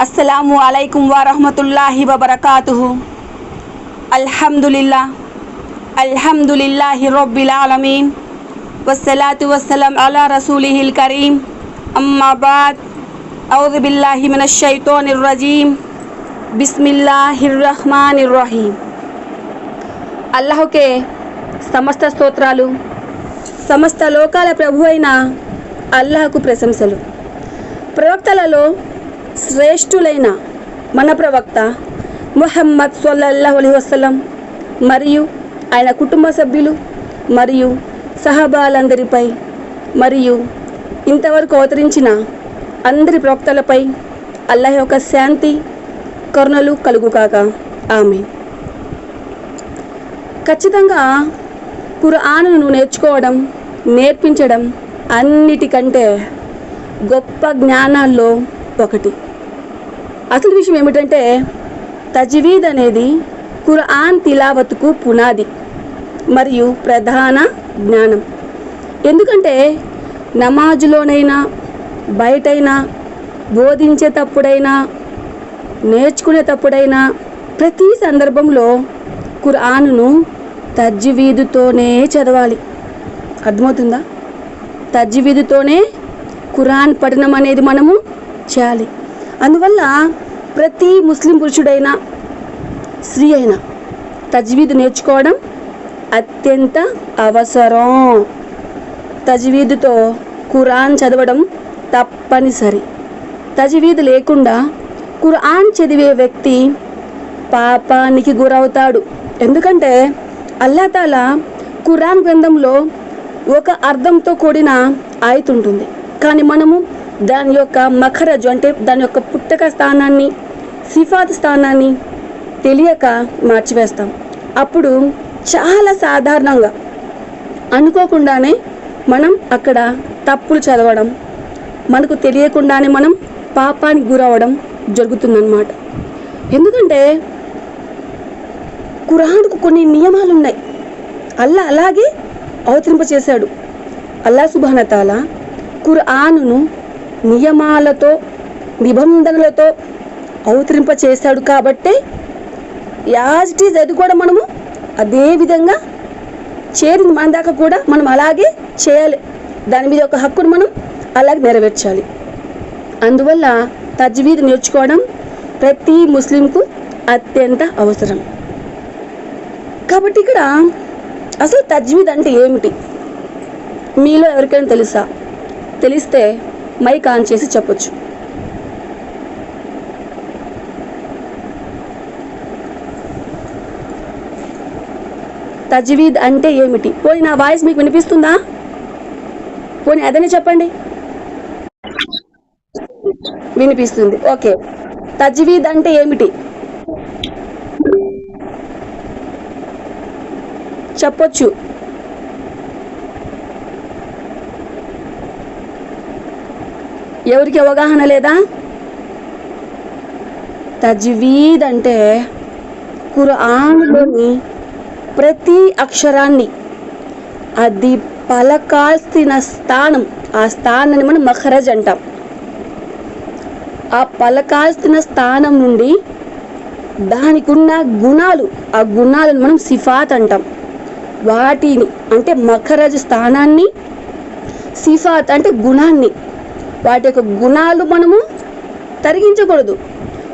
अस्सलामु अलैकुम व रहमतुल्लाहि व बरकातुहु। अल्हम्दुलिल्लाहि रब्बिल आलमीन वस्सलातु वस्सलाम अला रसूलिहिल करीम। अम्मा बाद, औज़ु बिल्लाहि मिनश शैतानिर रजीम। बिस्मिल्लाहिर रहमानिर रहीम। అల్లాహుకే సమస్త స్తోత్రాలు, సమస్త లోకాల ప్రభు అయిన అల్లాహకు ప్రశంసలు. ప్రవక్తలలో శ్రేష్ఠులైన మన ప్రవక్త ముహమ్మద్ సల్లల్లాహు అలైహి వసల్లం మరియు ఆయన కుటుంబ సభ్యులు మరియు సహబాలందరిపై మరియు ఇంతవరకు అవతరించిన అందరి ప్రవక్తలపై అల్లాహ్ యొక్క శాంతి కరుణలు కలుగుగాక. ఆమీన్. ఖచ్చితంగా ఖురాన్ను నేర్చుకోవడం, నేర్పించడం అన్నిటికంటే గొప్ప జ్ఞానాల్లో ఒకటి. అసలు విషయం ఏమిటంటే తజ్వీద్ అనేది ఖురాన్ తిలావత్కు పునాది మరియు ప్రధాన జ్ఞానం. ఎందుకంటే నమాజులోనైనా బయటైనా బోధించేటప్పుడైనా నేర్చుకునేటప్పుడైనా ప్రతి సందర్భంలో ఖురాన్ను తజ్వీదుతోనే చదవాలి. అర్థమవుతుందా? తజ్వీదుతోనే ఖురాన్ పఠనం అనేది మనము చేయాలి. అందువల్ల ప్రతి ముస్లిం పురుషుడైనా స్త్రీ అయినా తజ్వీద్ నేర్చుకోవడం అత్యంత అవసరం. తజ్వీదుతో ఖురాన్ చదవడం తప్పనిసరి. తజ్వీద్ లేకుండా ఖురాన్ చదివే వ్యక్తి పాపానికి గురవుతాడు. ఎందుకంటే అల్లాహ్ తాలా ఖురాన్ గ్రంథంలో ఒక అర్థంతో కూడిన ఆయత్ ఉంటుంది, కానీ మనము దాని యొక్క మఖరజు అంటే దాని యొక్క పుట్టక స్థానాన్ని, సిఫాత్ స్థానాన్ని తెలియక మార్చివేస్తాం. అప్పుడు చాలా సాధారణంగా అనుకోకుండానే మనం అక్కడ తప్పులు చదవడం, మనకు తెలియకుండానే మనం పాపానికి గురవడం జరుగుతుందన్నమాట. ఎందుకంటే ఖురాన్కు కొన్ని నియమాలు ఉన్నాయి. అల్లాహ్ అలాగే అవతరింపచేశాడు. అల్లాహ్ సుబ్హానహు తఆలా ఖురాన్ను నియమాలతో, నిబంధనలతో అవతరింపచేశాడు. కాబట్టి యాజ్ ఇట్ ఈజ్ అది కూడా మనము అదే విధంగా చేరింది మన దాకా కూడా మనం అలాగే చేయాలి. దాని మీద ఒక హక్కును మనం అలాగే నెరవేర్చాలి. అందువల్ల తజ్వీద్ నేర్చుకోవడం ప్రతి ముస్లింకు అత్యంత అవసరం. కాబట్టి ఇక్కడ అసలు తజ్వీద్ అంటే ఏమిటి మీలో ఎవరికైనా తెలుసా? తెలిస్తే మైక్ ఆన్ చేసి చెప్పొచ్చు. తజ్వీద్ అంటే ఏమిటి? పోనీ నా వాయిస్ మీకు వినిపిస్తుందా? పోనీ అదని చెప్పండి. వినిపిస్తుంది. ఓకే. తజ్వీద్ అంటే ఏమిటి చెప్పొచ్చు. ఎవరికి అవగాహన లేదా? తజ్వీద్ అంటే ఖురాన్లోని ప్రతి అక్షరాన్ని అది పలకాల్సిన స్థానం, ఆ స్థానాన్ని మనం మఖరజ్ అంటాం. ఆ పలకాల్సిన స్థానం నుండి దానికి ఉన్న గుణాలు, ఆ గుణాలను మనం సిఫాత్ అంటాం. వాటిని అంటే మఖరజ్ స్థానాన్ని, సిఫాత్ అంటే గుణాన్ని, వాటి యొక్క గుణాలు మనము తరిగించకూడదు,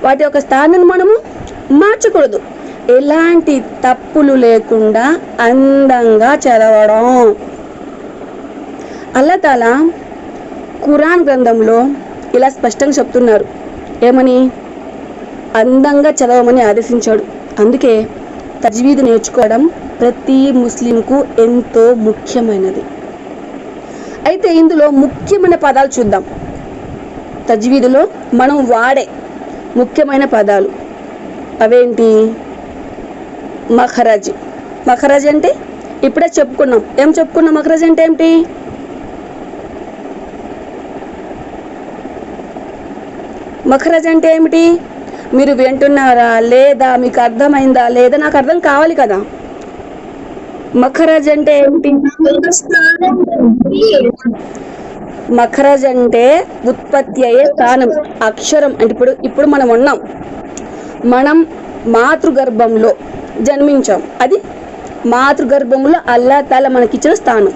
వాటి యొక్క స్థానాన్ని మనము మార్చకూడదు. ఎలాంటి తప్పులు లేకుండా అందంగా చదవడం. అల్లాహ్ తాలా ఖురాన్ గ్రంథంలో ఇలా స్పష్టంగా చెప్తున్నారు. ఏమని? అందంగా చదవమని ఆదేశించాడు. అందుకే తజ్వీద్ నేర్చుకోవడం ప్రతి ముస్లింకు ఎంతో ముఖ్యమైనది. అయితే ఇందులో ముఖ్యమైన పదాలు చూద్దాం. తజ్వీదులో మనం వాడే ముఖ్యమైన పదాలు అవేంటి? మఖరజ్. మఖరజ్ అంటే ఇప్పుడే చెప్పుకున్నాం. ఏం చెప్పుకున్నాం? మఖరజ్ అంటే ఏమిటి? మఖరజ్ అంటే ఏమిటి? మీరు వింటున్నారా లేదా? మీకు అర్థమైందా లేదా? నాకు అర్థం కావాలి కదా. మఖరజ్ అంటే ఏమిటి? మఖరజ్ అంటే ఉత్పత్తి అయ్యే స్థానం, అక్షరం అంటే ఇప్పుడు మనం మాతృగర్భంలో జన్మించాం, అది మాతృగర్భంలో అల్లా తాలా మనకిచ్చిన స్థానం.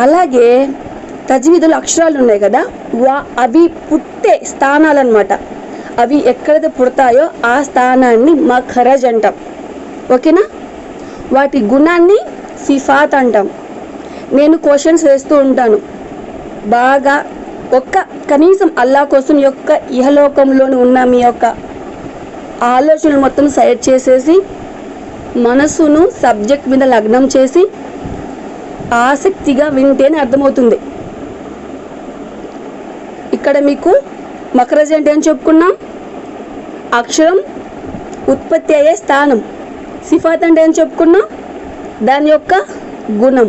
అలాగే తజ్వీదులో అక్షరాలు ఉన్నాయి కదా, అవి పుట్టే స్థానాలు అన్నమాట. అవి ఎక్కడైతే పుడతాయో ఆ స్థానాన్ని మఖరజ్ అంటాం. ఓకేనా? వాటి గుణాన్ని సిఫాత్ అంటాం. నేను క్వశ్చన్స్ వేస్తూ ఉంటాను, బాగా కనీసం అల్లా కోసం యొక్క ఇహలోకంలోని ఉన్న మీ యొక్క ఆలోచనలు మొత్తం సైడ్ చేసేసి మనసును సబ్జెక్ట్ మీద లగ్నం చేసి ఆసక్తిగా వింటేనే అర్థమవుతుంది. ఇక్కడ మీకు మఖరజ్ అంటే ఏం చెప్పుకున్నాం? అక్షరం ఉత్పత్తి అయ్యే స్థానం. సిఫాత్ అంటే ఏం చెప్పుకున్నాం? దాని యొక్క గుణం.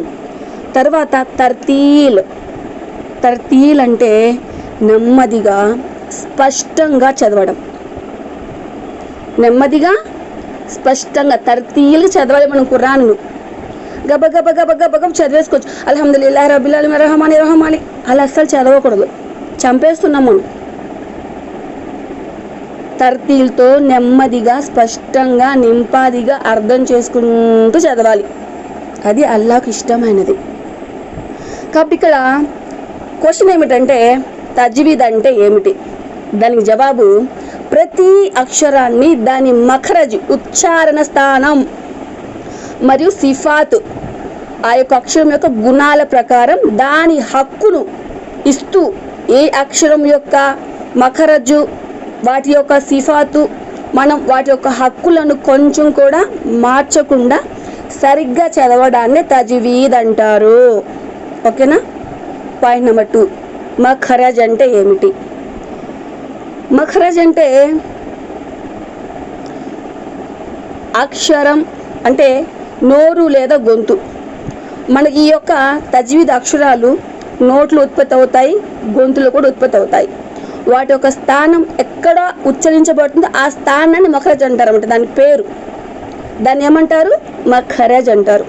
తర్వాత తర్తీల్ అంటే నెమ్మదిగా స్పష్టంగా చదవడం. నెమ్మదిగా స్పష్టంగా తర్తీల్ చదవాలి. మనం ఖురాన్ను గబ గబ గబ గబ గబ చదివేసుకోవచ్చు. అల్హమ్దులిల్లాహి రబ్బిల్ ఆలమీన్ రహమాని రహమాని అలా అస్సలు చదవకూడదు, చంపేస్తున్నాం మనం. తర్తీల్తో నెమ్మదిగా స్పష్టంగా నింపాదిగా అర్థం చేసుకుంటూ చదవాలి. అది అల్లాహ్కు ఇష్టమైనది. కాబట్టి ఇక్కడ క్వశ్చన్ ఏమిటంటే తజ్వీద్ అంటే ఏమిటి? దానికి జవాబు, ప్రతి అక్షరాన్ని దాని మఖరజ్ ఉచ్చారణ స్థానం మరియు సిఫాత్ ఆ యొక్క అక్షరం యొక్క గుణాల ప్రకారం దాని హక్కును ఇస్తూ, ఏ అక్షరం యొక్క మఖరజు వాటి యొక్క సిఫాతు మనం వాటి యొక్క హక్కులను కొంచెం కూడా మార్చకుండా సరిగ్గా చదవడాన్ని తజ్వీద్ అంటారు. ఓకేనా? పాయింట్ నెంబర్ 2, మఖరజ్ అంటే ఏమిటి? మఖరజ్ అంటే అక్షరం అంటే నోరు లేదా గొంతు. మనకి ఈ యొక్క తజ్వీద్ అక్షరాలు నోట్లు ఉత్పత్తి అవుతాయి, గొంతులు కూడా ఉత్పత్తి అవుతాయి. వాటి యొక్క స్థానం ఎక్కడ ఉచ్చరించబడుతుందో ఆ స్థానాన్ని మఖరజ్ అంటారు అన్నమాట. దాని పేరు, దాన్ని ఏమంటారు? మఖరజ్ అంటారు.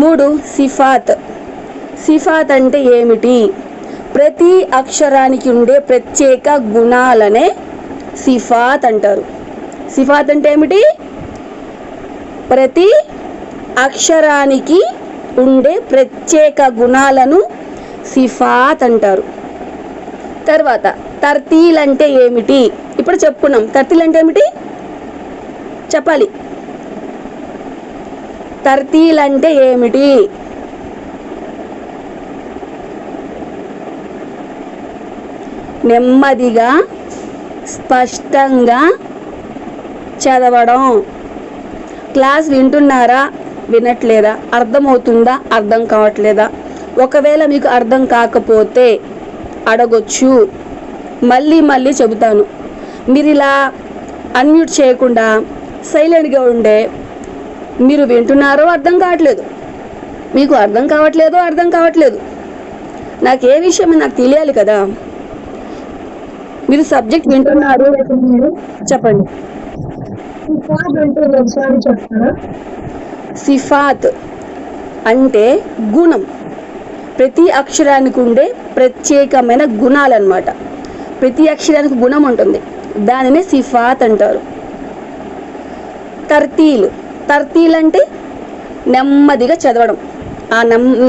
3, సిఫాత్ అంటే ఏమిటి? ప్రతి అక్షరానికి ఉండే ప్రత్యేక గుణాలనే సిఫాత్ అంటారు. సిఫాత్ అంటే ఏమిటి? ప్రతి అక్షరానికి ఉండే ప్రత్యేక గుణాలను సిఫాత్ అంటారు. తర్వాత తర్తీల్ అంటే ఏమిటి? ఇప్పుడు చెప్పుకున్నాం. తర్తీల్ అంటే ఏమిటి చెప్పాలి. తర్తీల్ అంటే ఏమిటి? నెమ్మదిగా స్పష్టంగా చదవడం. క్లాస్ వింటున్నారా, వినట్లేదా, అర్థమవుతుందా, అర్థం కావట్లేదా? ఒకవేళ మీకు అర్థం కాకపోతే అడగొచ్చు, మళ్ళీ చెబుతాను. మీరు ఇలా అన్మ్యూట్ చేయకుండా సైలెంట్గా ఉండే, మీరు వింటున్నారో అర్థం కావట్లేదు, మీకు అర్థం కావట్లేదు, నాకు ఏ విషయం నాకు తెలియాలి కదా. మీరు సబ్జెక్ట్ వింటున్నారు, చెప్పండి. సిఫాత్ అంటే గుణం. ప్రతి అక్షరానికి ఉండే ప్రత్యేకమైన గుణాలన్నమాట. ప్రతి అక్షరానికి గుణం ఉంటుంది, దానినే సిఫాత్ అంటారు. తర్తీల్ అంటే నెమ్మదిగా చదవడం. ఆ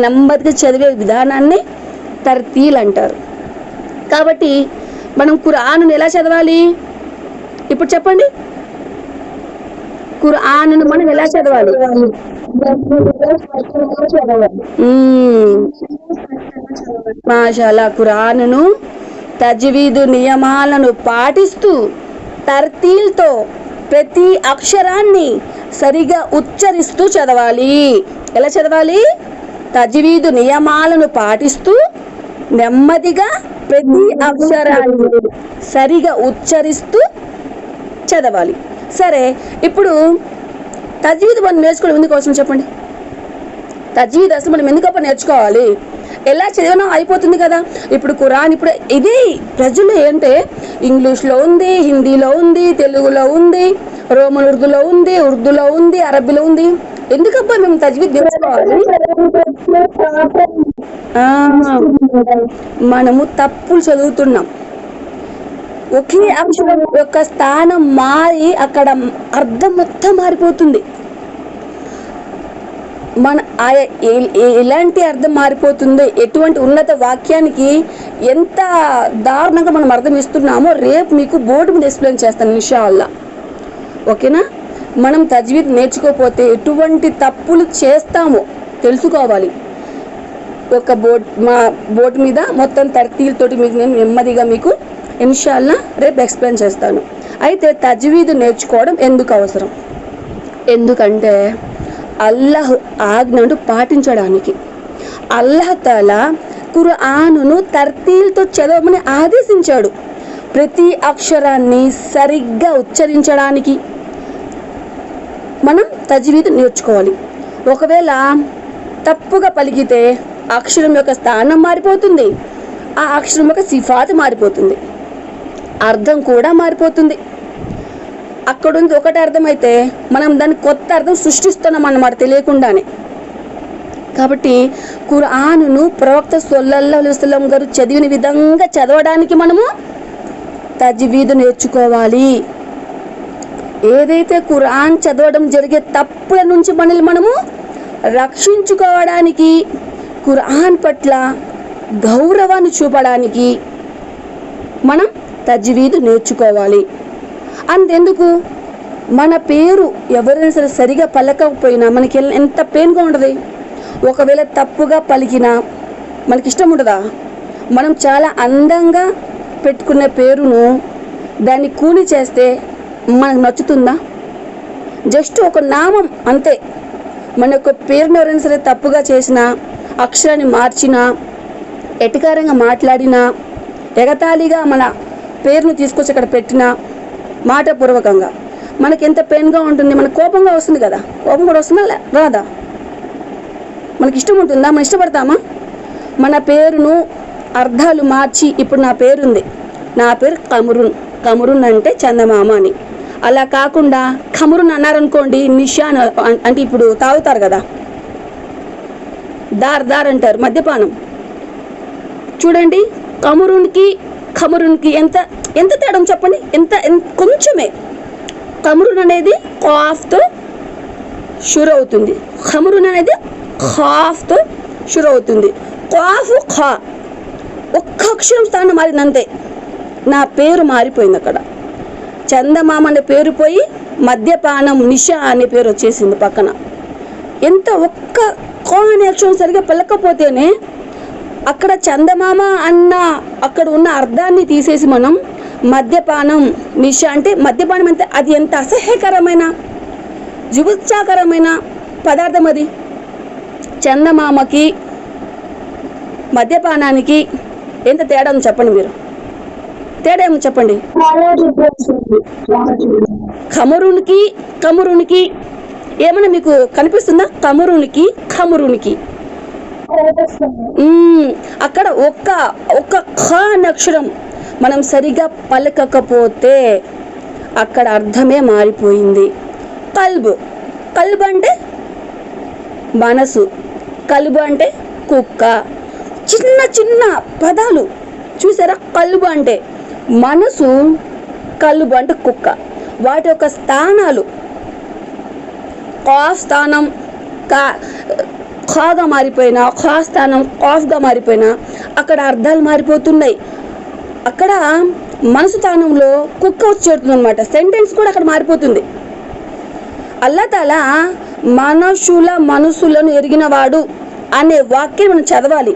నెమ్మదిగా చదివే విధానాన్ని తర్తీల్ అంటారు. కాబట్టి మనం ఖురాన్ను ఎలా చదవాలి? ఇప్పుడు చెప్పండి, ఖురాన్ను మనం ఎలా చదవాలి? మాషాల్లా. ఖురాన్ను తజ్వీదు నియమాలను పాటిస్తూ తర్తీల్తో ప్రతి అక్షరాన్ని సరిగా ఉచ్చరిస్తూ చదవాలి. ఎలా చదవాలి? తజ్వీదు నియమాలను పాటిస్తూ నెమ్మదిగా ప్రతి అక్షరాన్ని సరిగా ఉచ్చరిస్తూ చదవాలి. సరే, ఇప్పుడు తజ్వీద్ మనం నేర్చుకోవడం ఎందుకోసం చెప్పండి? తజ్వీద్ అసలు మనం ఎందుకప్పుడు నేర్చుకోవాలి? ఎలా చదివినా అయిపోతుంది కదా. ఇప్పుడు ఖురాన్ ఇప్పుడు ఇది ప్రజలు ఏంటంటే ఇంగ్లీష్లో ఉంది, హిందీలో ఉంది, తెలుగులో ఉంది, రోమన్ ఉర్దూలో ఉంది, అరబీలో ఉంది. ఎందుకబ్బా మేము తజ్వీద్ నేర్చుకోవాలి? మనము తప్పులు చదువుతున్నాం. ఒకే అక్షరం యొక్క స్థానం మారి అక్కడ అర్థం మొత్తం మారిపోతుంది. మన ఎలాంటి అర్థం మారిపోతుందో, ఎటువంటి ఉన్నత వాక్యానికి ఎంత దారుణంగా మనం అర్థం ఇస్తున్నామో రేపు మీకు బోర్డు మీద ఎక్స్ప్లెయిన్ చేస్తాను ఇన్షాల్లా. ఓకేనా? మనం తజ్వీద్ నేర్చుకోకపోతే ఎటువంటి తప్పులు చేస్తామో తెలుసుకోవాలి. ఒక బోర్డు మీద మొత్తం తర్తీలతోటి మీకు నేను నెమ్మదిగా మీకు ఇన్షాల్లా రేపు ఎక్స్ప్లెయిన్ చేస్తాను. అయితే తజ్వీద్ నేర్చుకోవడం ఎందుకు అవసరం? ఎందుకంటే అల్లాహ్ ఆజ్ఞను పాటించడానికి. అల్లాహ్ తాలా ఖురానును తర్తీల్తో చదవమని ఆదేశించాడు. ప్రతి అక్షరాన్ని సరిగ్గా ఉచ్చరించడానికి మనం తజ్వీద్ నేర్చుకోవాలి. ఒకవేళ తప్పుగా పలికితే అక్షరం యొక్క స్థానం మారిపోతుంది, ఆ అక్షరం యొక్క సిఫాత్ మారిపోతుంది, అర్థం కూడా మారిపోతుంది. అక్కడుంది ఒకటి అర్థమైతే మనం దాన్ని కొత్త అర్థం సృష్టిస్తున్నాం అన్నమాట తెలియకుండానే. కాబట్టి ఖురానును ప్రవక్త సల్లల్లాహు అలైహి వసల్లం గారు చదివిన విధంగా చదవడానికి మనము తజ్వీద్ నేర్చుకోవాలి. ఏదైతే ఖురాన్ చదవడం జరిగే తప్పుల నుంచి మనము రక్షించుకోవడానికి, ఖురాన్ పట్ల గౌరవాన్ని చూపడానికి మనం తజ్వీద్ నేర్చుకోవాలి. అంతెందుకు, మన పేరు ఎవరైనా సరే సరిగా పలకకపోయినా మనకి ఎంత పెయిన్గా ఉంటుంది. ఒకవేళ తప్పుగా పలికినా మనకి ఇష్టం ఉంటుందా? మనం చాలా అందంగా పెట్టుకున్న పేరును దాన్ని కూని చేస్తే మనకు నచ్చుతుందా? జస్ట్ ఒక నామం అంతే. మన యొక్క పేరును ఎవరైనా సరే తప్పుగా చేసినా, అక్షరాన్ని మార్చినా, ఎటకారంగా మాట్లాడినా, ఎగతాళిగా మన పేరును తీసుకొచ్చి అక్కడ పెట్టినా, మాటపూర్వకంగా మనకి ఎంత పెయిన్గా ఉంటుంది. మనకు కోపంగా వస్తుంది కదా, కోపం కూడా వస్తుందా రాదా? మనకి ఇష్టం ఉంటుందా? మనం ఇష్టపడతామా? మన పేరును అర్థాలు మార్చి, ఇప్పుడు నా పేరుంది, నా పేరు కమరున్, కమరున్ అంటే చందమామ అని. అలా కాకుండా ఖమరున్ అన్నారనుకోండి, నిషాన్ అంటే ఇప్పుడు తాగుతారు కదా, దార్ అంటారు, మద్యపానం. చూడండి, ఖమరున్కి ఎంత ఎంత తేడా చెప్పండి. ఎంత కొంచెమే. ఖమరున్ అనేది ఖాఫ్తో షురు అవుతుంది, ఖమరున్ అనేది ఖాఫ్తో షురు అవుతుంది. ఖాఫ్ ఖా ఒక్క అక్షరం స్థానం మారింది అంతే, నా పేరు మారిపోయింది. అక్కడ చందమామ అనే పేరు పోయి మద్యపానం నిషా అనే పేరు వచ్చేసింది పక్కన. ఎంత ఒక్క ఖా అనే అక్షరం సరిగా పలకపోతేనే అక్కడ చందమామ అన్న అక్కడ ఉన్న అర్థాన్ని తీసేసి మనం మద్యపానం నిషా అంటే మద్యపానం అంటే అది ఎంత అసహ్యకరమైన జుగుత్సాకరమైన పదార్థం అది. చందమామకి మద్యపానానికి ఎంత తేడా ఉంది చెప్పండి మీరు? తేడా ఏమో చెప్పండి. ఖమరునికి ఏమైనా మీకు కనిపిస్తుందా? ఖమరునికి అక్కడ ఒక్క ఖ అక్షరం మనం సరిగా పలకకపోతే అక్కడ అర్థమే మారిపోయింది. కల్బ్ అంటే మనసు, కల్బు అంటే కుక్క. చిన్న చిన్న పదాలు చూసారా? కల్బు అంటే మనసు, కల్బు అంటే కుక్క. వాటి యొక్క స్థానాలు కాఫ్ స్థానం ఖాగా మారిపోయినా, ఖా స్థానం కాఫ్గా మారిపోయినా అక్కడ అర్థాలు మారిపోతున్నాయి. అక్కడ మనసు స్థానంలో కుక్క వచ్చేస్తుంది అనమాట. సెంటెన్స్ కూడా అక్కడ మారిపోతుంది. అల్లాహ్ తాలా మనసులను ఎరిగినవాడు అనే వాక్యం మనం చదవాలి.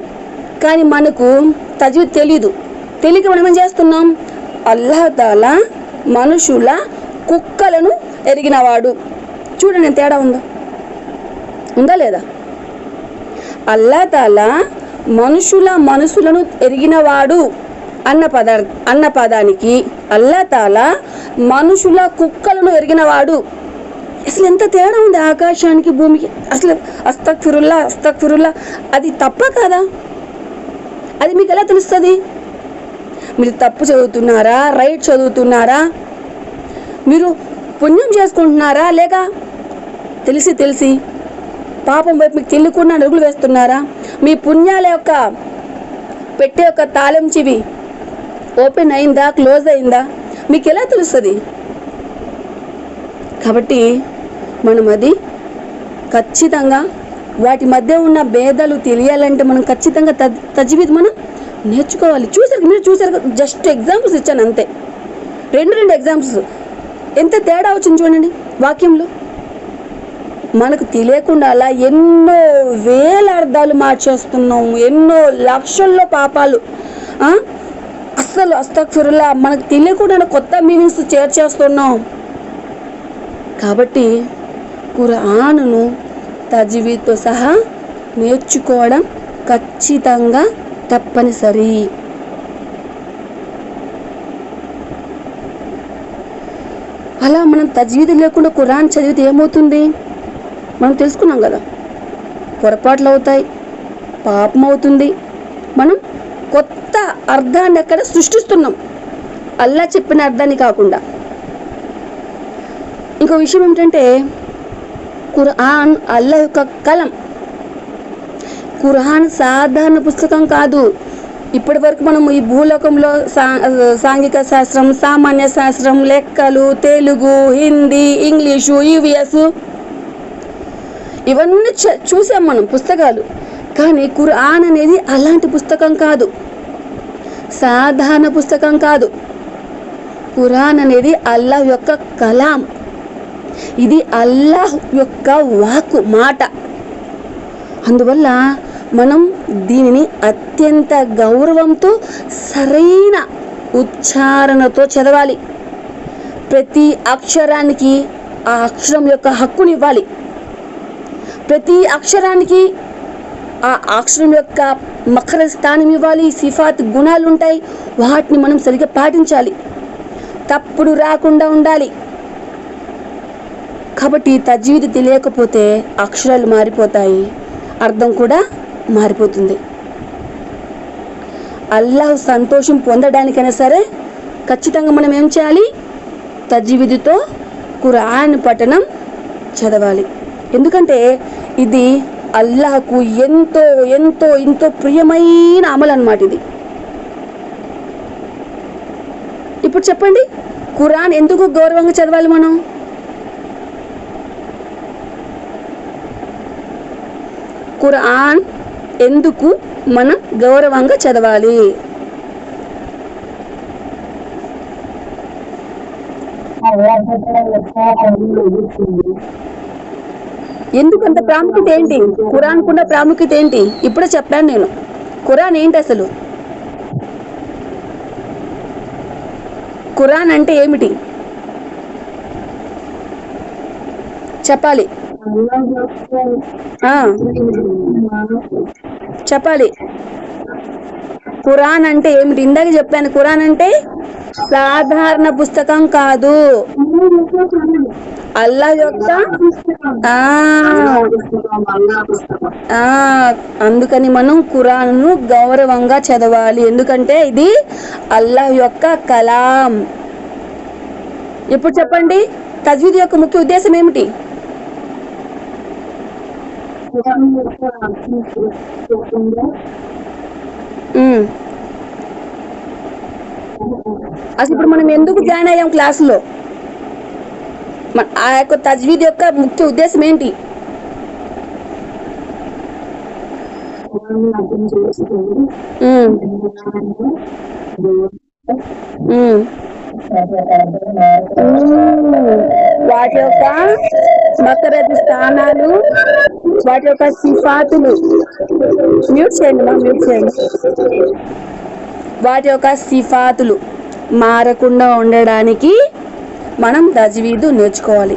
కానీ మనకు తజ్వీద్ తెలియక మనం ఏం చేస్తున్నాం? అల్లాహ్ తాలా కుక్కలను ఎరిగినవాడు. చూడండి తేడా ఉందా లేదా? అల్లాహ్ తాలా మనసులను ఎరిగినవాడు అన్న పదానికి అల్లాహ్ తాలా కుక్కలను ఎరిగినవాడు. అసలు ఎంత తేడా ఉంది ఆకాశానికి భూమికి. అసలు అస్తగ్ఫిరుల్లా అది తప్ప కదా? అది మీకు ఎలా తెలుస్తుంది? మీరు తప్పు చదువుతున్నారా, రైట్ చదువుతున్నారా, మీరు పుణ్యం చేసుకుంటున్నారా, లేక తెలిసి పాపం వైపు మీకు తెలియకుండా అడుగులు వేస్తున్నారా? మీ పుణ్యాల యొక్క పెట్టే ఒక తాళం చెవి ఓపెన్ అయిందా, క్లోజ్ అయిందా మీకు ఎలా తెలుస్తుంది? కాబట్టి మనం అది ఖచ్చితంగా వాటి మధ్య ఉన్న భేదాలు తెలియాలంటే మనం ఖచ్చితంగా తజ్వీద్ మనం నేర్చుకోవాలి. మీరు చూసారు, జస్ట్ ఎగ్జాంపుల్స్ ఇచ్చాను అంతే, రెండు ఎగ్జాంపుల్స్. ఎంత తేడా వచ్చింది చూడండి వాక్యంలో. మనకు తెలియకుండా అలా ఎన్నో వేల అర్థాలు మార్చేస్తున్నాం, ఎన్నో లక్షల్లో పాపాలు, అస్సలు అస్తగ్ఫిరుల్లా మనకు తెలియకుండా కొత్త మీనింగ్స్ చేర్చేస్తున్నాం. కాబట్టి ఖురానును తజ్వీద్తో సహా నేర్చుకోవడం ఖచ్చితంగా తప్పనిసరి. అలా మనం తజ్వీద్ లేకుండా ఖురాన్ చదివితే ఏమవుతుంది మనం తెలుసుకున్నాం కదా. పొరపాట్లు అవుతాయి, పాపం అవుతుంది. మనం కొత్త అర్థాన్ని అక్కడ సృష్టిస్తున్నాం, అల్లా చెప్పిన అర్థాన్ని కాకుండా. ఇంకో విషయం ఏమిటంటే ఖురాన్ అల్లా యొక్క కలం. ఖురాన్ సాధారణ పుస్తకం కాదు. ఇప్పటి వరకు మనం ఈ భూలోకంలో సాంఘిక శాస్త్రం, సామాన్య శాస్త్రం, లెక్కలు, తెలుగు, హిందీ, ఇంగ్లీషు, ఈవీఎస్ ఇవన్నీ చూసాం మనం పుస్తకాలు. కానీ ఖురాన్ అనేది అలాంటి పుస్తకం కాదు, సాధారణ పుస్తకం కాదు. ఖురాన్ అనేది అల్లాహ్ యొక్క కలాం. ఇది అల్లాహ్ యొక్క వాక్కు, మాట. అందువల్ల మనం దీనిని అత్యంత గౌరవంతో సరైన ఉచ్చారణతో చదవాలి. ప్రతి అక్షరానికి ఆ అక్షరం యొక్క హక్కునివ్వాలి. ప్రతి అక్షరానికి ఆ అక్షరం యొక్క మఖర స్థానం ఇవ్వాలి. సిఫాత్ గుణాలు ఉంటాయి, వాటిని మనం సరిగ్గా పాటించాలి. తప్పుడు రాకుండా ఉండాలి. కాబట్టి తజ్వీద్ తెలియకపోతే అక్షరాలు మారిపోతాయి, అర్థం కూడా మారిపోతుంది. అల్లాహ్ సంతోషం పొందడానికైనా సరే ఖచ్చితంగా మనం ఏం చేయాలి? తజ్వీద్తో ఖురాన్ పఠనం చదవాలి. ఎందుకంటే ఇది అల్లాహ్కు ఎంతో ఎంతో ఎంతో ప్రియమైన అమలు అన్నమాట ఇది. ఇప్పుడు చెప్పండి, ఖురాన్ ఎందుకు గౌరవంగా చదవాలి? మనం ఖురాన్ ఎందుకు మనం గౌరవంగా చదవాలి? ఎందుకంత ప్రాముఖ్యత ఏంటి? ఖురాన్ కున్న ప్రాముఖ్యత ఏంటి? ఇప్పుడే చెప్పాను నేను. ఖురాన్ ఏంటి అసలు? ఖురాన్ అంటే ఏమిటి చెప్పాలి. చెప్పాలి. ఖురాన్ అంటే ఏమిటి? ఇందాక చెప్పాను, ఖురాన్ అంటే సాధారణ పుస్తకం కాదు, అల్లాహ్ యొక్క. అందుకని మనం ఖురాన్ను గౌరవంగా చదవాలి, ఎందుకంటే ఇది అల్లాహ్ యొక్క కలాం. ఇప్పుడు చెప్పండి, తజ్వీద్ యొక్క ముఖ్య ఉద్దేశం ఏమిటి? అసలు ఇప్పుడు మనం ఎందుకు జాయిన్ అయ్యాం క్లాసులో? ఆ యొక్క తజ్వీద్ యొక్క ముఖ్య ఉద్దేశం ఏంటి? వాటి యొక్క మకరత్ స్థానాలు, వాటి యొక్క సిఫాతులు, మ్యూట్ చేయండి. వాటి యొక్క సిఫాతులు మారకుండా ఉండడానికి మనం తజ్వీద్ నేర్చుకోవాలి.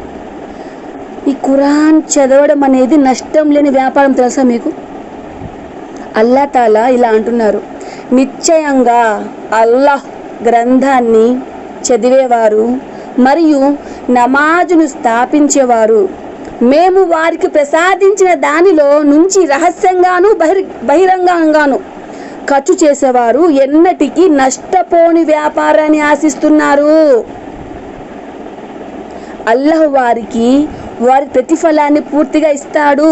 ఈ ఖురాన్ చదవడం అనేది నష్టం లేని వ్యాపారం, తెలుసా మీకు? అల్లాహ్ తాలా ఇలా అంటున్నారు, నిశ్చయంగా అల్లాహ్ గ్రంథాన్ని చదివేవారు మరియు నమాజును స్థాపించేవారు మేము వారికి ప్రసాదించిన దానిలో నుంచి రహస్యంగాను బహిరంగంగాను ఖర్చు చేసేవారు ఎన్నటికీ నష్టపోని వ్యాపారాన్ని ఆశిస్తున్నారు. అల్లాహ్ వారికి వారి ప్రతిఫలాన్ని పూర్తిగా ఇస్తాడు,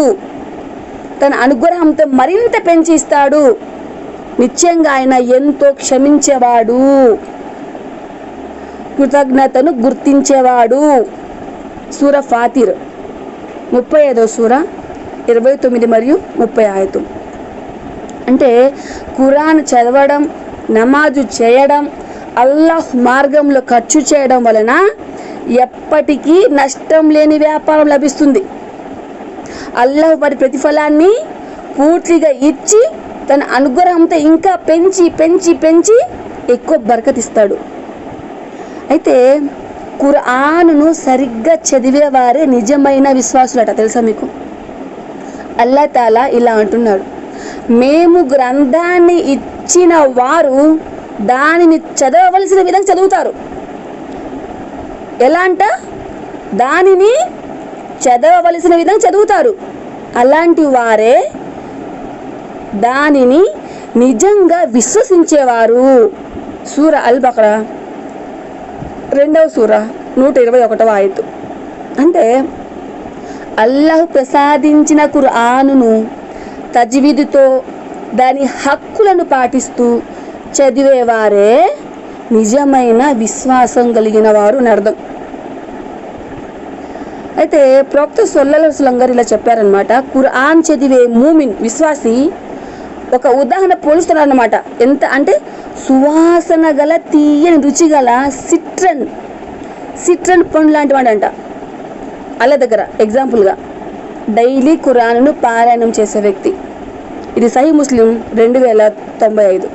తన అనుగ్రహంతో మరింత పెంచి ఇస్తాడు. నిశ్చయంగా ఆయన ఎంతో క్షమించేవాడు, కృతజ్ఞతను గుర్తించేవాడు. సూర ఫాతిర్ 35వ సూర 29 మరియు 30 ఆయతులు. అంటే ఖురాన్ చదవడం, నమాజు చేయడం, అల్లాహ్ మార్గంలో ఖర్చు చేయడం వలన ఎప్పటికీ నష్టం లేని వ్యాపారం లభిస్తుంది. అల్లాహ్ వారి ప్రతిఫలాన్ని పూర్తిగా ఇచ్చి తన అనుగ్రహంతో ఇంకా పెంచి పెంచి పెంచి ఎక్కువ బరకతిస్తాడు. అయితే ఖురానును సరిగ్గా చదివేవారే నిజమైన విశ్వాసులట. తెలుసా మీకు? అల్లాహ్ తాలా ఇలా అంటున్నాడు, మేము గ్రంథాన్ని ఇచ్చిన వారు దానిని చదవవలసిన విధంగా చదువుతారు. ఎలా అంట? దానిని చదవవలసిన విధంగా చదువుతారు. అలాంటి వారే దానిని నిజంగా విశ్వసించేవారు. సూర అల్ బకరా 2వ సూర 121వ ఆయతు. అంటే అల్లాహ్ ప్రసాదించిన ఖురానును తజ్వీదుతో దాని హక్కులను పాటిస్తూ చదివేవారే నిజమైన విశ్వాసం కలిగిన వారు అని అర్థం. అయితే ప్రవక్త సల్లల్లాహు అలైహి వసల్లం గారు ఇలా చెప్పారనమాట, ఖురాన్ చదివే మూమిన్ విశ్వాసి ఒక ఉదాహరణ పోలుస్తున్నారు అన్నమాట. ఎంత అంటే సువాసన గల తీయని రుచి గల సిట్రన్ పండు లాంటి వాడంట. అల్లా దగ్గర ఎగ్జాంపుల్గా డైలీ ఖురాన్ను పారాయణం చేసే వ్యక్తి. ఇది సహీ ముస్లిం 2095.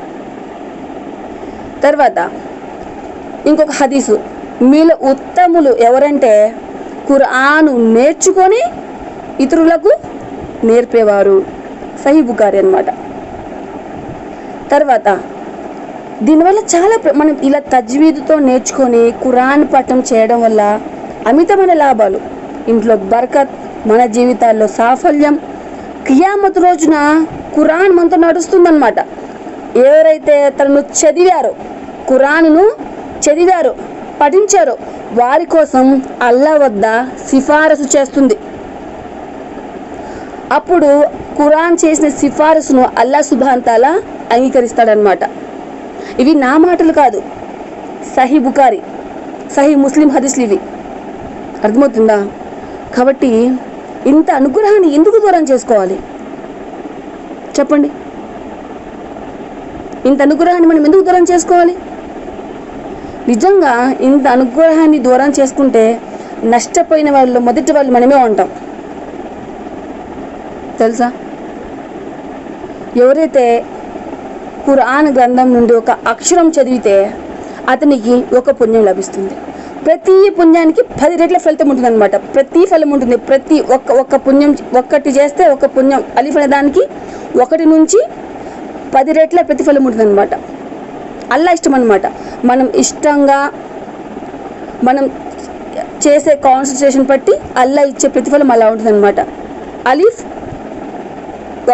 తర్వాత ఇంకొక హదీసు, మీలో ఉత్తములు ఎవరంటే ఖురాను నేర్చుకొని ఇతరులకు నేర్పేవారు. సహీ బుఖారీ అన్నమాట. తర్వాత దీనివల్ల చాలా మనం ఇలా తజ్వీదుతో నేర్చుకొని ఖురాన్ పఠనం చేయడం వల్ల అమితమైన లాభాలు, ఇంట్లో బర్కత్, మన జీవితాల్లో సాఫల్యం. కియామత్ రోజున ఖురాన్ మనతో నడుస్తుందన్నమాట. ఎవరైతే తనను చదివారో, ఖురాన్ను చదివారో, పఠించారో వారి కోసం అల్లాహ్ వద్ద సిఫారసు చేస్తుంది. అప్పుడు ఖురాన్ చేసిన సిఫారసును అల్లాహ్ సుబ్హానహు తఆలా అంగీకరిస్తాడనమాట. ఇవి నా మాటలు కాదు, సహీ బుఖారీ, సహీ ముస్లిం హదీస్లు ఇవి. అర్థమవుతుందా? కాబట్టి ఇంత అనుగ్రహాన్ని ఎందుకు దూరం చేసుకోవాలి చెప్పండి? ఇంత అనుగ్రహాన్ని మనం ఎందుకు దూరం చేసుకోవాలి? నిజంగా ఇంత అనుగ్రహాన్ని దూరం చేసుకుంటే నష్టపోయిన వాళ్ళు మొదటి వాళ్ళు మనమే ఉంటాం. తెలుసా? ఎవరైతే ఖురాన్ గ్రంథం నుండి ఒక అక్షరం చదివితే అతనికి ఒక పుణ్యం లభిస్తుంది. ప్రతి పుణ్యానికి 10 రెట్ల ఫలితం ఉంటుంది అనమాట. ప్రతి ఫలం ఉంటుంది. ప్రతి ఒక్క పుణ్యం ఒక్కటి చేస్తే ఒక పుణ్యం, అలిఫ్ అనే దానికి 1 నుంచి 10 రెట్ల ప్రతిఫలం ఉంటుంది అనమాట. అల్లా ఇష్టం అనమాట. మనం ఇష్టంగా మనం చేసే కాన్సన్ట్రేషన్ బట్టి అల్లా ఇచ్చే ప్రతిఫలం అలా ఉంటుంది అనమాట. అలిఫ్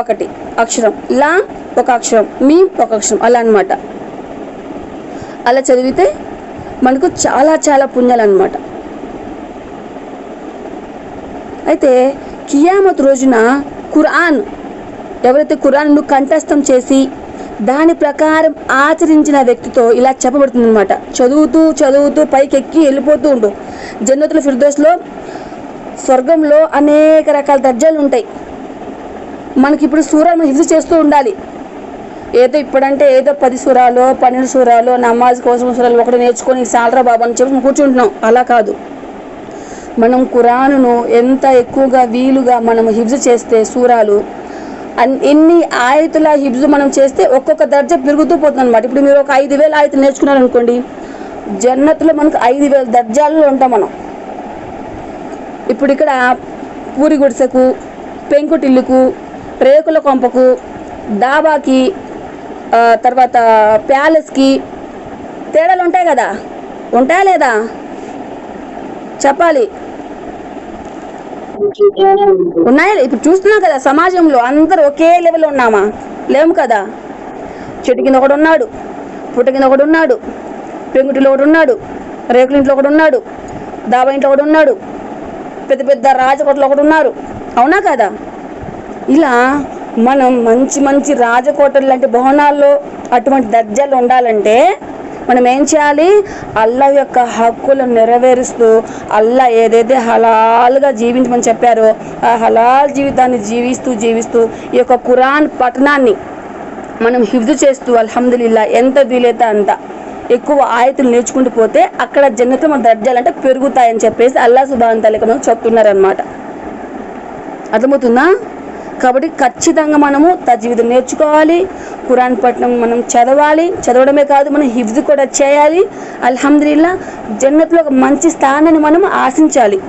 1 అక్షరం, లా 1 అక్షరం, మీమ్ 1 అక్షరం, అలా అనమాట. అలా చదివితే మనకు చాలా చాలా పుణ్యాలు అన్నమాట. అయితే కియామత్ రోజున ఖురాన్ ఎవరైతే ఖురాన్ను కంఠస్థం చేసి దాని ప్రకారం ఆచరించిన వ్యక్తితో ఇలా చెప్పబడుతుంది అనమాట. చదువుతూ చదువుతూ పైకెక్కి వెళ్ళిపోతూ ఉండు. జన్నతుల్ ఫిర్దౌస్లో, స్వర్గంలో అనేక రకాల దర్జాలు ఉంటాయి. మనకి ఇప్పుడు సూరాలు హిఫ్జ్ చేస్తూ ఉండాలి. ఏదో ఇప్పుడంటే ఏదో 10 సూరాలో 12 సూరాలో నమాజ్ కోసం సూరాలు ఒకటి నేర్చుకొని సాలరా బాబా అని చెప్పి కూర్చుంటున్నాం. అలా కాదు. మనం ఖురానును ఎంత ఎక్కువగా వీలుగా మనం హిఫ్జ్ చేస్తే సూరాలు ఎన్ని ఆయతుల హిఫ్జ్ మనం చేస్తే ఒక్కొక్క దర్జా పెరుగుతూ పోతుంది అనమాట. ఇప్పుడు మీరు ఒక 5000 ఆయతులు నేర్చుకున్నారనుకోండి, జన్నతులో మనకు 5000 దర్జాల్లో ఉంటాం మనం. ఇప్పుడు ఇక్కడ పూరి గుడిసెకు, పెంకుటిల్లుకు, రేకుల కొంపకు, డాబాకి, తర్వాత ప్యాలెస్కి తేడాలు ఉంటాయి కదా? ఉంటాయా లేదా? చెప్పాలి. ఉన్నాయా? ఇప్పుడు చూస్తున్నాం కదా, సమాజంలో అందరూ ఒకే లెవెల్లో ఉన్నామా? లేము కదా. చెట్టు కింద ఒకడు ఉన్నాడు, పుట్ట కింద ఒకడు ఉన్నాడు, పెంకుటిలో ఒకడు ఉన్నాడు, రేకుల ఇంట్లో ఒకడు ఉన్నాడు, డాబా ఇంట్లో ఒకడు ఉన్నాడు, పెద్ద పెద్ద రాజకోటలో ఒకడు ఉన్నారు. అవునా కదా? ఇలా మనం మంచి మంచి రాజకోటలు లాంటి భవనాల్లో అటువంటి దర్జాలు ఉండాలంటే మనం ఏం చేయాలి? అల్లా యొక్క హక్కులను నెరవేరుస్తూ అల్లా ఏదైతే హలాల్గా జీవించమని చెప్పారో ఆ హలాల్ జీవితాన్ని జీవిస్తూ ఈ యొక్క ఖురాన్ పఠనాన్ని మనం హిఫ్జు చేస్తూ అల్హమ్దులిల్లా ఎంత వీలైతే అంత ఎక్కువ ఆయతులు నేర్చుకుంటూ పోతే అక్కడ జన్నతులో మన దర్జాలంటే పెరుగుతాయని చెప్పేసి అల్లాహ్ సుబ్హానహు వ తఆలా మనకు చెప్తున్నారనమాట. అర్థమవుతుందా? కాబట్టి ఖచ్చితంగా మనము తజ్వీద్ నేర్చుకోవాలి, ఖురాన్ పఠనం మనం చదవడమే కాదు మనం హిఫ్జ్ కూడా చేయాలి. అల్హమ్దులిల్లా జన్నత్లో ఒక మంచి స్థానాన్ని మనం ఆశించాలి.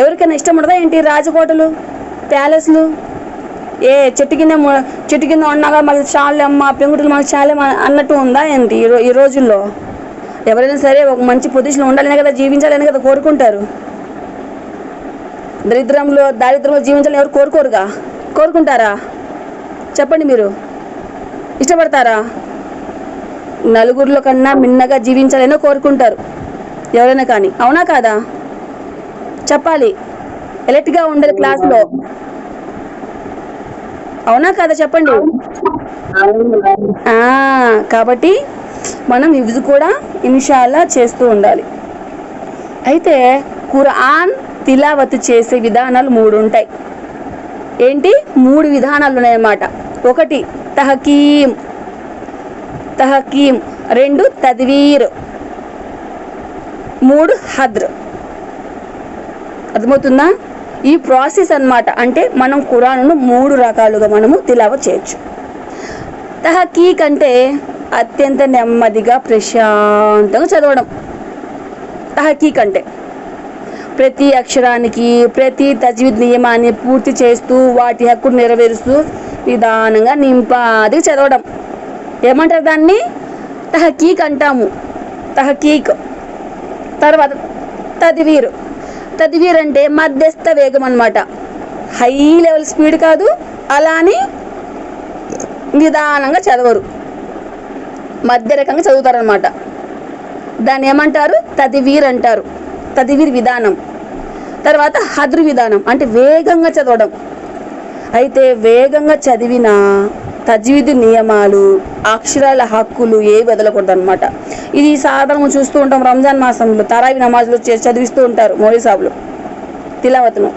ఎవరికైనా ఇష్టం ఉండదా ఏంటి రాజకోటలు, ప్యాలెస్లు? చెట్టు కింద ఉన్నాగా మాకు చాలే అమ్మ, పెంకుటిలు మాకు చాలే అన్నట్టు ఉందా ఏంటి ఈ రోజుల్లో? ఎవరైనా సరే ఒక మంచి పొజిషన్లో ఉండాలనే కదా, జీవించాలనే కదా కోరుకుంటారు. దారిద్రంలో జీవించాలని ఎవరు కోరుకుంటారా? చెప్పండి, మీరు ఇష్టపడతారా? నలుగురిలో కన్నా మిన్నగా జీవించాలనే కోరుకుంటారు ఎవరైనా కానీ, అవునా కాదా? చెప్పాలి. ఎలర్ట్గా ఉండాలి క్లాస్లో, అవునా కాదా? చెప్పండి. కాబట్టి మనం హిఫ్జ్ కూడా ఇన్షాల్లా చేస్తూ ఉండాలి. అయితే ఖురాన్ తిలావత్ చేసే విధానాలు 3 ఉంటాయి. ఏంటి? 3 విధానాలు ఉన్నాయన్నమాట. 1 తహకీమ్, 2 తద్వీర్, 3 హద్ర్. అర్థమవుతుందా? ఈ ప్రాసెస్ అన్నమాట. అంటే మనం ఖురాన్ను 3 రకాలుగా మనము తిలావత్ చేయొచ్చు. తహకీక్ అంటే అత్యంత నెమ్మదిగా ప్రశాంతంగా చదవడం. తహకీక్ అంటే ప్రతి అక్షరానికి ప్రతి తజ్వీద్ నియమాన్ని పూర్తి చేస్తూ వాటి హక్కును నెరవేరుస్తూ నిదానంగా నింపాది చదవడం. ఏమంటారు దాన్ని? తహకీక్ అంటాము. తహకీక్. తర్వాత తద్వీర్ అంటే మధ్యస్థ వేగం అన్నమాట. హై లెవెల్ స్పీడ్ కాదు, అలా అని నిదానంగా చదవరు, మధ్య రకంగా చదువుతారనమాట. దాన్ని ఏమంటారు? తద్వీర్ అంటారు. తద్వీర్ విధానం. తర్వాత హద్రు విధానం అంటే వేగంగా చదవడం. అయితే వేగంగా చదివిన తజ్వీద్ నియమాలు, అక్షరాల హక్కులు ఏవి వదలకూడదు అనమాట. ఇది సాధారణంగా చూస్తూ ఉంటాం. రంజాన్ మాసంలో తరావీ నమాజ్లో చదివిస్తూ ఉంటారు మౌలవీ సాబులు తిలావత్ను.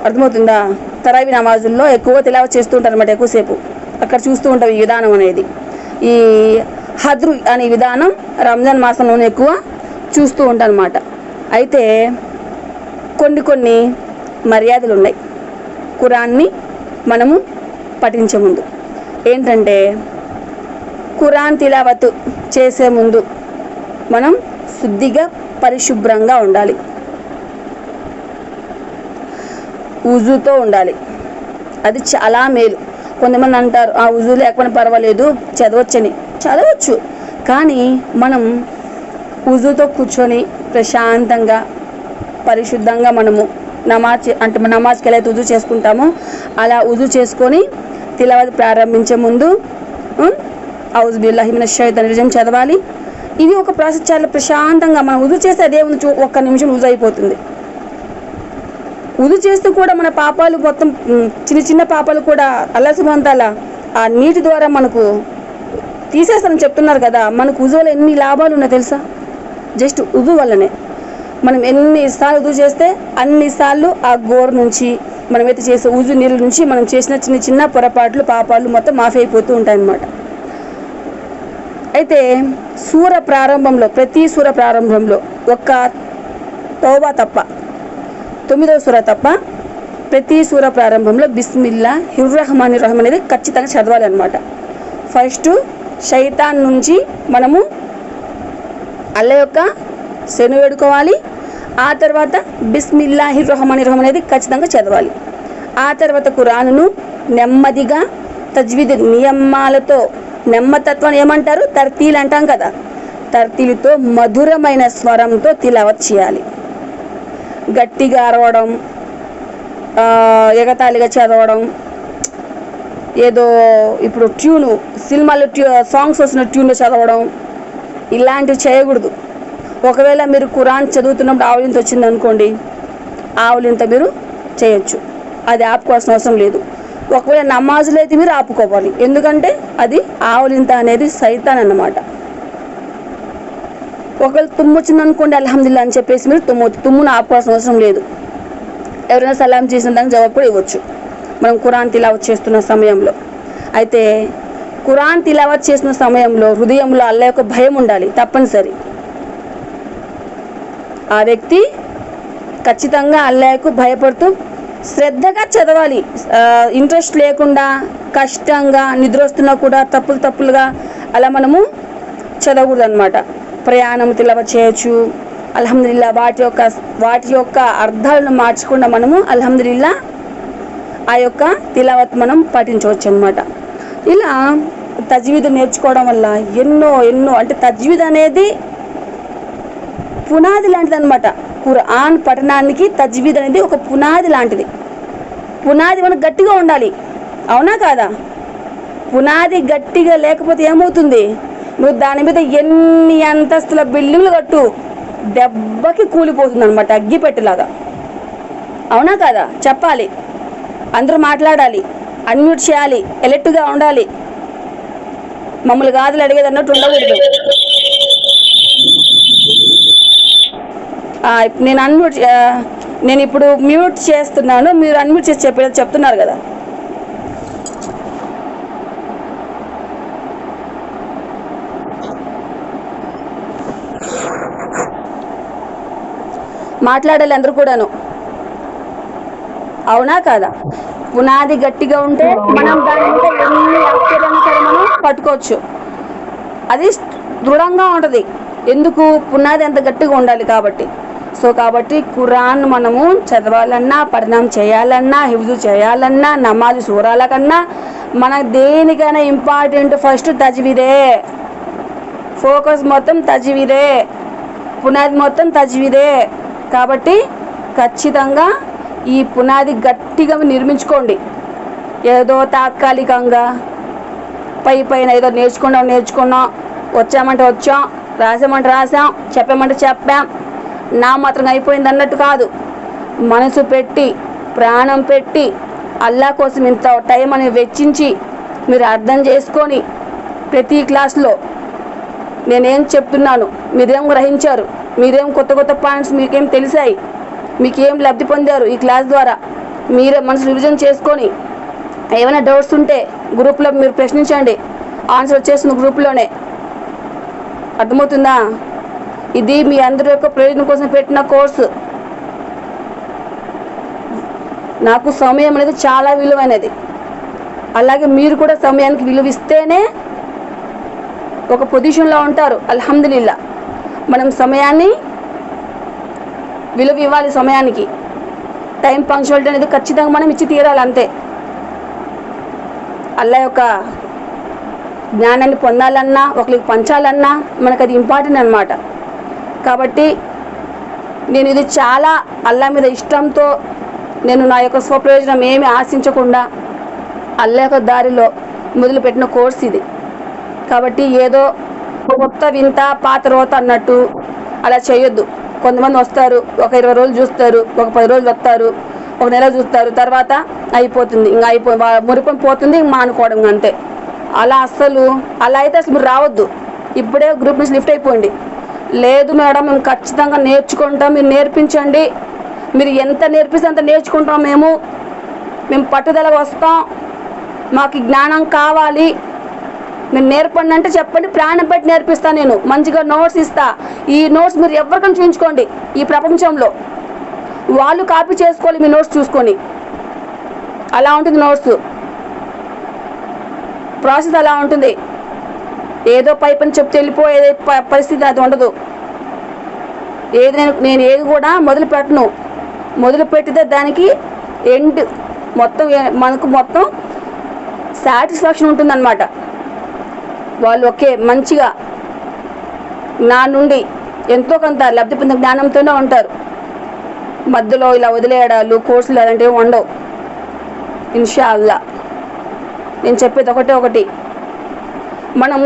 అర్థమవుతుందా? తరావీ నమాజుల్లో ఎక్కువ తిలావత్ చేస్తూ ఉంటారు అనమాట. ఎక్కువసేపు అక్కడ చూస్తూ ఉంటాం ఈ విధానం అనేది. ఈ హద్రు అనే విధానం రంజాన్ మాసంలోనే ఎక్కువ చూస్తూ ఉంటాను అనమాట. అయితే కొన్ని మర్యాదలు ఉన్నాయి ఖురాన్ని మనము పఠించే ముందు. ఏంటంటే ఖురాన్ తిలావత్ చేసే ముందు మనం శుద్ధిగా పరిశుభ్రంగా ఉండాలి, ఉజుతో ఉండాలి. అది చాలా మేలు. కొంతమంది అంటారు ఆ ఉజు లేకపోయినా పర్వాలేదు చదవచ్చు, కానీ మనం ఉజుతో కూర్చొని ప్రశాంతంగా పరిశుద్ధంగా మనము నమాజ్కి ఎలా అయితే ఉజు చేసుకుంటామో అలా ఉజు చేసుకొని తిలావత్ ప్రారంభించే ముందు ఔజు బిల్లాహి మినష్ షైతానిర్ రజీమ్ చదవాలి. ఇది ఒక ప్రాసెస్. చాలా ప్రశాంతంగా మనం ఉజు చేస్తే అదే ఉంది, 1 నిమిషం ఉజు అయిపోతుంది. ఉజు చేస్తూ కూడా మన పాపాలు మొత్తం చిన్న పాపాలు కూడా అల్లాహ్ సుబ్హానహు వ తఆలా ఆ నీటి ద్వారా మనకు తీసేస్తానని చెప్తున్నారు కదా. మనకు ఉజు వల్ల ఎన్ని లాభాలు ఉన్నాయో తెలుసా? జస్ట్ ఉజు వల్లనే మనం ఎన్నిసార్లు ఉజు చేస్తే అన్నిసార్లు ఆ గోరు నుంచి మనమైతే చేసే ఉజు నీళ్ళ నుంచి మనం చేసిన చిన్న పొరపాట్లు పాపాలు మొత్తం మాఫీ అయిపోతూ ఉంటాయన్నమాట. అయితే ప్రతి సూర ప్రారంభంలో ఒక్క తౌబా తప్ప 9వ సూర తప్ప ప్రతి సూర ప్రారంభంలో బిస్మిల్లాహిర్ రహమానిర్ రహీం అనేది ఖచ్చితంగా చదవాలి అనమాట. ఫస్ట్ శైతాన్ నుంచి మనము అల్లా యొక్క శరణు వేడుకోవాలి. ఆ తర్వాత బిస్మిల్లాహిర్ రహమానిర్ రహీం అనేది ఖచ్చితంగా చదవాలి. ఆ తర్వాత ఖురాన్ను నెమ్మదిగా తజ్వీద్ నియమాలతో, నెమ్మతత్వాన్ని ఏమంటారు? తర్తీల్ అంటాం కదా. తర్తీలుతో మధురమైన స్వరంతో తిలావత్ చేయాలి. గట్టిగా అరవడం, ఎగతాళిగా చదవడం, ఏదో ఇప్పుడు సినిమాలో సాంగ్స్ వస్తున్న ట్యూన్లో చదవడం, ఇలాంటివి చేయకూడదు. ఒకవేళ మీరు ఖురాన్ చదువుతున్నప్పుడు ఆవలింత వచ్చింది అనుకోండి, ఆవులింత మీరు చేయొచ్చు, అది ఆపుకోవాల్సిన అవసరం లేదు. ఒకవేళ నమాజులు అయితే మీరు ఆపుకోవాలి, ఎందుకంటే అది ఆవులింత అనేది సైతాన్ అన్నమాట. ఒకవేళ తుమ్ము వచ్చింది అనుకోండి, అల్హమ్దులిల్లా అని చెప్పేసి మీరు తుమ్మును ఆపుకోవాల్సిన అవసరం లేదు. ఎవరైనా సలాం చేసిన దానికి జవాబు కూడా ఇవ్వచ్చు మనం ఖురాన్ తిలావత్ చేస్తున్న సమయంలో. అయితే ఖురాన్ తిలావత్ చేసిన సమయంలో హృదయంలో అల్లాహ్ యొక్క భయం ఉండాలి తప్పనిసరి. ఆ వ్యక్తి ఖచ్చితంగా అల్లాహ్కు భయపడుతూ శ్రద్ధగా చదవాలి. ఇంట్రెస్ట్ లేకుండా కష్టంగా నిద్ర వస్తున్నా కూడా తప్పులుగా అలా మనము చదవకూడదు అనమాట. ప్రయాణం తిలావత్ చేయొచ్చు అల్హమ్దులిల్లా, వాటి యొక్క అర్థాలను మార్చకుండా మనము అల్హమ్దులిల్లా ఆ యొక్క తిలావత్ మనం పఠించవచ్చు అనమాట. ఇలా తజ్వీద్ నేర్చుకోవడం వల్ల ఎన్నో అంటే తజ్వీద్ అనేది పునాది లాంటిది అనమాట. ఖురాన్ పఠనానికి తజ్వీద్ అనేది ఒక పునాది లాంటిది. పునాది మనకు గట్టిగా ఉండాలి, అవునా కాదా? పునాది గట్టిగా లేకపోతే ఏమవుతుంది? నువ్వు దాని మీద ఎన్ని అంతస్తుల బిల్డింగ్లు కట్టు, దెబ్బకి కూలిపోతుంది అనమాట, అగ్గిపెట్టేలాగా. అవునా కాదా? చెప్పాలి, అందరూ మాట్లాడాలి, అన్మ్యూట్ చేయాలి, ఎలర్ట్గా ఉండాలి, మమ్మల్ని గాదులు అడిగేది అన్నట్టు ఉండకూడదు. నేను ఇప్పుడు మ్యూట్ చేస్తున్నాను, మీరు అన్మ్యూట్ చేసి చెప్తున్నారు కదా. మాట్లాడాలి అందరూ కూడాను, అవునా కాదా? పునాది గట్టిగా ఉంటే మనం దాని మీద ఎన్ని ఆశ్చర్యాన్ని సరే మనం పట్టుకోవచ్చు, అది దృఢంగా ఉంటుంది. ఎందుకు? పునాది అంత గట్టిగా ఉండాలి కాబట్టి. కాబట్టి ఖురాన్ మనము చదవాలన్నా, పఠనం చేయాలన్నా, హిఫ్జు చేయాలన్నా, నమాజ్ సూరాల కన్నా మన దేనికైనా ఇంపార్టెంట్ ఫస్ట్ తజ్వీదే. ఫోకస్ మొత్తం తజ్వీదే, పునాది మొత్తం తజ్వీదే. కాబట్టి ఖచ్చితంగా ఈ పునాది గట్టిగా నిర్మించుకోండి. ఏదో తాత్కాలికంగా పైన ఏదో నేర్చుకున్నాం, వచ్చామంటే వచ్చాం, రాసామంటే రాసాం, చెప్పామంటే చెప్పాం, నా మాత్రం అయిపోయింది అన్నట్టు కాదు. మనసు పెట్టి ప్రాణం పెట్టి అల్లాహ్ కోసం ఇంత టైం అని వెచ్చించి మీరు అర్థం చేసుకొని ప్రతి క్లాస్లో నేనేం చెప్తున్నాను మీరేం గ్రహించారు, మీరేం కొత్త పాయింట్స్ మీకేం తెలిసాయి, మీకేం లబ్ధి పొందారు ఈ క్లాస్ ద్వారా, మీరే మనసు రివిజన్ చేసుకొని ఏమైనా డౌట్స్ ఉంటే గ్రూప్లో మీరు ప్రశ్నించండి, ఆన్సర్ వచ్చేస్తుంది గ్రూప్లోనే. అర్థమవుతుందా? ఇది మీ అందరి యొక్క ప్రయోజనం కోసం పెట్టిన కోర్సు. నాకు సమయం అనేది చాలా విలువైనది, అలాగే మీరు కూడా సమయానికి విలువ ఇస్తేనే ఒక పొజిషన్లో ఉంటారు. అల్హమ్దులిల్లా మనం సమయాన్ని విలువ ఇవ్వాలి, సమయానికి టైం పంక్చువాలిటీ అనేది ఖచ్చితంగా మనం ఇచ్చి తీరాలి, అంతే. అల్లాహ్ యొక్క జ్ఞానాన్ని పొందాలన్నా, ఒకరికి పంచాలన్నా మనకు అది ఇంపార్టెంట్ అన్నమాట. కాబట్టి నేను ఇది చాలా అల్లాహ్ మీద ఇష్టంతో, నేను నా యొక్క స్వప్రయోజనం ఏమి ఆశించకుండా అల్లాహ్ యొక్క దారిలో మొదలుపెట్టిన కోర్స్ ఇది. కాబట్టి ఏదో కొత్త వింత పాత రోత అన్నట్టు అలా చేయొద్దు. కొంతమంది వస్తారు, ఒక 20 రోజులు చూస్తారు, ఒక 10 రోజులు వస్తారు, ఒక నెల చూస్తారు, తర్వాత అయిపోతుంది, ఇంకా మురిపం పోతుంది, మానుకోవడం అంతే. అలా అయితే అసలు మీరు రావద్దు, ఇప్పుడే గ్రూప్ నుంచి లిఫ్ట్ అయిపోయింది. లేదు మేడం మేము ఖచ్చితంగా నేర్చుకుంటాం, మీరు నేర్పించండి, మీరు ఎంత నేర్పిస్తే అంత నేర్చుకుంటాం, మేము పట్టుదలగా వస్తాం, మాకు జ్ఞానం కావాలి, మీరు నేర్పండి అంటే చెప్పండి, ప్రాణం పెట్టి నేర్పిస్తా, నేను మంచిగా నోట్స్ ఇస్తా. ఈ నోట్స్ మీరు ఎవరికైనా చూపించుకోండి, ఈ ప్రపంచంలో వాళ్ళు కాపీ చేసుకోవాలి మీ నోట్స్ చూసుకొని, అలా ఉంటుంది నోట్స్ ప్రాసెస్, అలా ఉంటుంది. ఏదో పని చెప్తే వెళ్ళిపోయే పరిస్థితి అది ఉండదు. నేను ఏది కూడా మొదలు పెట్టితే దానికి ఎండ్ మనకు మొత్తం సాటిస్ఫాక్షన్ ఉంటుందన్నమాట. వాళ్ళు ఒకే మంచిగా నా నుండి ఎంతో కొంత లబ్ధి పొందిన జ్ఞానంతోనే ఉంటారు. మధ్యలో ఇలా వదిలేయడాలు, కోర్సులు అలాంటివి ఉండవు ఇన్షా అల్లా. నేను చెప్పేది ఒకటి, మనం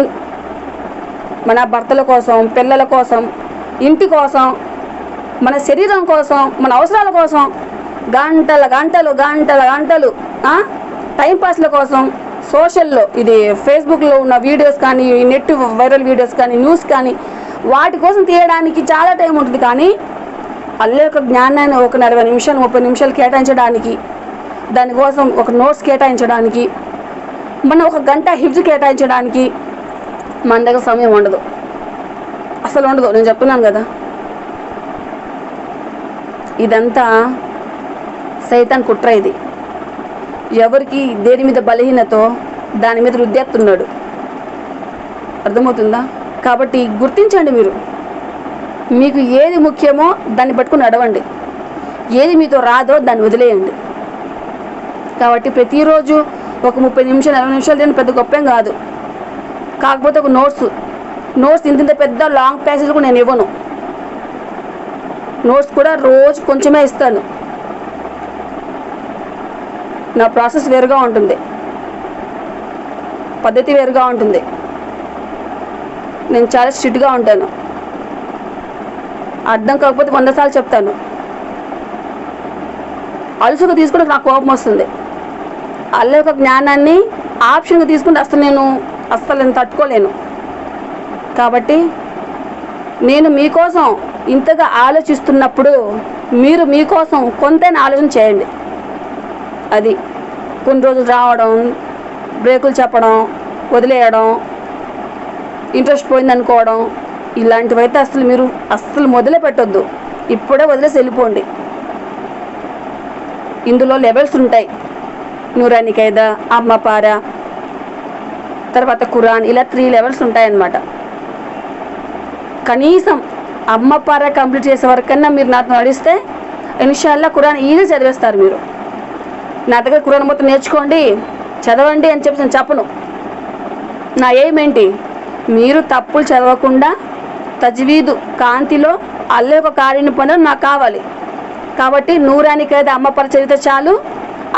మన భర్తల కోసం, పిల్లల కోసం, ఇంటి కోసం మన శరీరం కోసం, మన అవసరాల కోసం గంటల గంటలు గంటల గంటలు టైంపాస్ల కోసం సోషల్లో, ఇది ఫేస్బుక్లో ఉన్న వీడియోస్ కానీ, నెట్ వైరల్ వీడియోస్ కానీ, న్యూస్ కానీ, వాటి కోసం తీయడానికి చాలా టైం ఉంటుంది. కానీ అల్లా యొక్క జ్ఞానాన్ని ఒక 40 నిమిషాలు 30 నిమిషాలు కేటాయించడానికి, దానికోసం ఒక నోట్స్ కేటాయించడానికి, మనం ఒక గంట హిఫ్జ్ కేటాయించడానికి మన దగ్గర సమయం ఉండదు, అసలు ఉండదు. నేను చెప్తున్నాను కదా, ఇదంతా సైతాన్ కుట్ర. ఇది ఎవరికి దేని మీద బలహీనతో దాని మీద రుద్దేస్తున్నాడు, అర్థమవుతుందా? కాబట్టి గుర్తించండి, మీకు ఏది ముఖ్యమో దాన్ని పట్టుకుని నడవండి, ఏది మీతో రాదో దాన్ని వదిలేయండి. కాబట్టి ప్రతిరోజు ఒక 30 నిమిషాలు 40 నిమిషాలు నేను పెద్ద గొప్పేం కాదు. కాకపోతే ఒక నోట్స్ ఇంత పెద్ద లాంగ్ ప్యాసేజ్ కూడా నేను ఇవ్వను. నోట్స్ కూడా రోజు కొంచెమే ఇస్తాను. నా ప్రాసెస్ వేరుగా ఉంటుంది, పద్ధతి వేరుగా ఉంటుంది. నేను చాలా స్ట్రిక్ట్గా ఉంటాను. అర్థం కాకపోతే 100 సార్లు చెప్తాను. అలుసుగా తీసుకుంటే నాకు కోపం వస్తుంది. అల్ల యొక్క జ్ఞానాన్ని ఆప్షన్గా తీసుకుంటే అసలు నేను తట్టుకోలేను. కాబట్టి నేను మీకోసం ఇంతగా ఆలోచిస్తున్నప్పుడు మీరు మీకోసం కొంతైనా ఆలోచన చేయండి. అది కొన్ని రోజులు రావడం, బ్రేకులు చెప్పడం, వదిలేయడం, ఇంట్రెస్ట్ పోయింది అనుకోవడం, ఇలాంటివైతే అస్సలు మొదలే పెట్టొద్దు. ఇప్పుడే వదిలేసి వెళ్ళిపోండి. ఇందులో లెవెల్స్ ఉంటాయి. నూరాని ఖైదా, అమ్మపార, తర్వాత ఖురాన్, ఇలా 3 లెవెల్స్ ఉంటాయన్నమాట. కనీసం అమ్మపార కంప్లీట్ చేసే వరకన్నా మీరు నాతో నడిస్తే ఇన్షాల్లా ఖురాన్ ఈజీ చదివేస్తారు. మీరు నా దగ్గర ఖురాన్ మొత్తం నేర్చుకోండి, చదవండి అని చెప్పి నేను చెప్పను. నా ఎయిమ్ ఏంటి? మీరు తప్పులు చదవకుండా తజ్వీదు కాంతిలో అల్లా యొక్క కార్యాన్ని పొందడం నాకు కావాలి. కాబట్టి నూరానికి అయితే అమ్మపార చదివితే చాలు.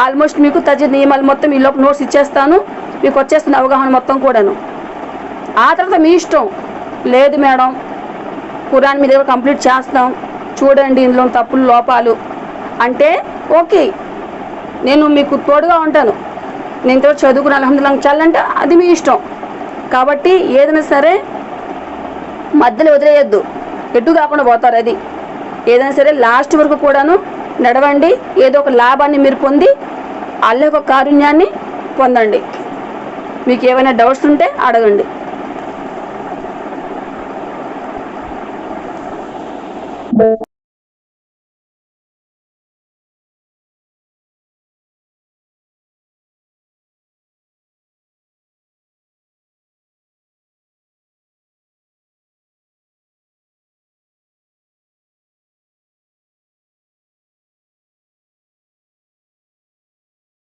ఆల్మోస్ట్ మీకు తజ్వీద్ నియమాలు మొత్తం ఈ లోపు నోట్స్ ఇచ్చేస్తాను, మీకు వచ్చేస్తున్న అవగాహన మొత్తం కూడాను. ఆ తర్వాత మీ ఇష్టం. లేదు మేడం, ఖురాన్ మీ దగ్గర కంప్లీట్ చేస్తాం, చూడండి ఇందులో తప్పులు లోపాలు అంటే ఓకే, నేను మీకు తోడుగా ఉంటాను. నేను ఇంతవరకు చదువుకుని అల్హమ్దులిల్లాహ్ చాలంటే అది మీ ఇష్టం. కాబట్టి ఏదైనా సరే మధ్యలో వదిలేయద్దు, ఎటు కాకుండా పోతారు. అది ఏదైనా సరే లాస్ట్ వరకు కూడాను నడవండి. ఏదో ఒక లాభాన్ని మీరు పొంది అల్లా యొక్క కారుణ్యాన్ని పొందండి. మీకు ఏమైనా డౌట్స్ ఉంటే అడగండి.